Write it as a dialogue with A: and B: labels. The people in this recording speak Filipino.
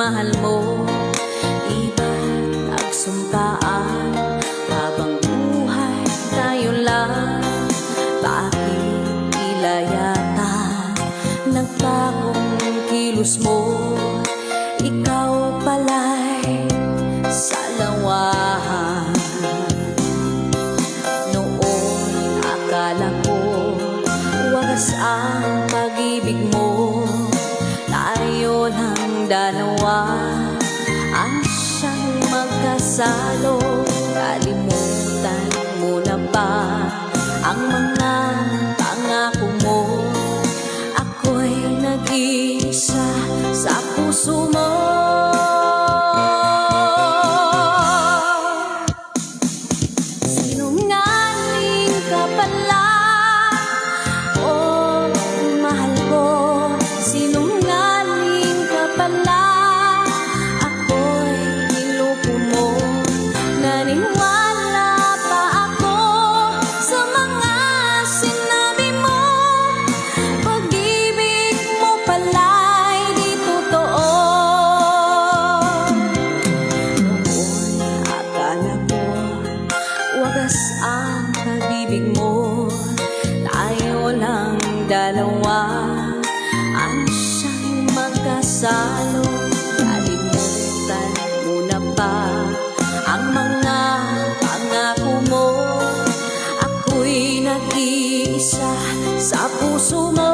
A: mahal mo. Iba't nagsumpaan habang buhay tayo lang. Bakit tila yata nagbagong kilos mo? Ikaw pala'y salawahan. Noon akala ko wagas ang pag-ibig mo. Tayo lang dalawa ang siyang magkasalo. Kalimutan mo na ba ang mga pangako mo? Ako'y nag-iisa sa puso mo. Sinungaling ka pala, oh mahal ko. Sinungaling ka pala, ako'y niloko mo. Naniwala pa ako sa mga sinabi mo. Pag-ibig mo pala'y di totoo. Noon akala ko wagas ang pag-ibig mo. Tayo lang dalawa ang siyang magkasalo. Kalimutan mo na ba ang mga pangako mo? Ako'y nag-iisa sa puso mo.